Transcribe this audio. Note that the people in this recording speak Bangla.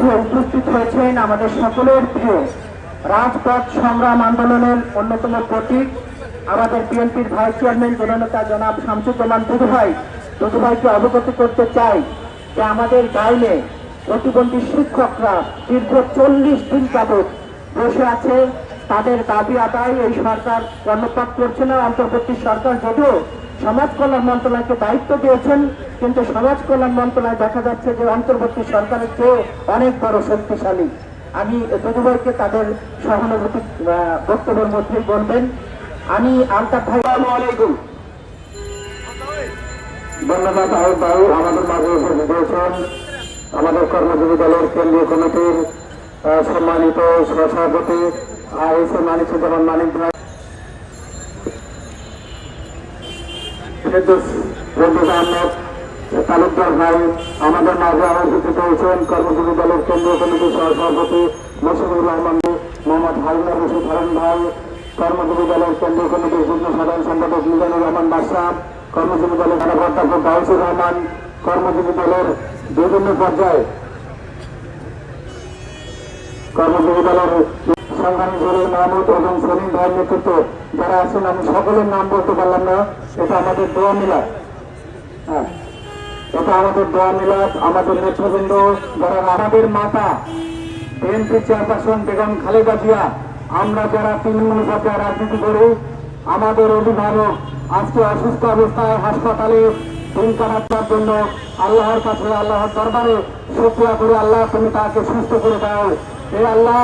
মাঝে উপস্থিত হয়েছেন আমাদের সকলের প্রিয় রাজপথ সংগ্রাম আন্দোলনের অন্যতম প্রতীক আমাদের বিএনপির ভাইস চেয়ারম্যান জননেতা জনাব শামসুজ্জামান দুদুভাইকে অবগত করতে চাই যে আমাদের গাইলে প্রতিবন্ধী শিক্ষকরা দীর্ঘ 40 দিন যাবৎ বসে আছে। তাদের দাবি আদায় এই সরকার কর্ণপাত করছে না। অন্তর্বর্তী সরকার যদিও সমাজ কল্যাণ মন্ত্রণালয়কে দায়িত্ব দিয়েছেন, কিন্তু সমাজ কল্যাণ মন্ত্রণালয় দেখা যাচ্ছে যে অন্তর্বর্তী সরকারের চেয়ে অনেক বড় শক্তিশালী। আমি দুদুভাইকে তাদের সহানুভূতি বক্তব্যের মধ্যেই বলবেন। আমি আলতাফ ভাই, আসসালামু আলাইকুম। ধন্যবাদ আহত ভাই, আমাদের মাঝে উপস্থিত হয়েছেন আমাদের কর্মজীবী দলের কেন্দ্রীয় কমিটির সম্মানিত সভাপতি মানিকুজ্জামান মানিক ভাই, আহমেদ তালুকদার ভাই, আমাদের মাঝে উপস্থিত হয়েছেন কর্মজীবী দলের কেন্দ্রীয় কমিটির সহসভাপতি মশিউর রহমান, মোহাম্মদ হারুন রশিদ হারুন ভাই, কর্মজীবী দলের কেন্দ্রীয় কমিটির যুগ্ম সাধারণ সম্পাদক মিজানুর রহমান বাদশাহ, কর্মজীবী দলের অধ্যাপক গাউসুর রহমান, কর্মজীবী দলের বিভিন্ন পর্যায়ে কর্মজীবী দলের সংগ্রামী জলিল মাহমুদ এবং সলিম ভাইয়ের নেতৃত্বে যারা আছেন, আমি সকলের নাম বলতে পারলাম না। এটা আমাদের দোয়া মিলাদ, এটা আমাদের দোয়া মিলাদ। আমাদের নেতৃবৃন্দ যারা, আমাদের মাতা বিএনপি চেয়ারপারসন বেগম খালেদা জিয়া, আমরা যারা তৃণমূল পর্যায়ে রাজনীতি করি, আমাদের অভিভাবক আজকে অসুস্থ অবস্থায় হাসপাতালে দিন কাটানোর জন্য আল্লাহর কাছে, আল্লাহর দরবারে শুকরিয়া করে, আল্লাহ তুমি তাকে সুস্থ করে দাও। এই আল্লাহ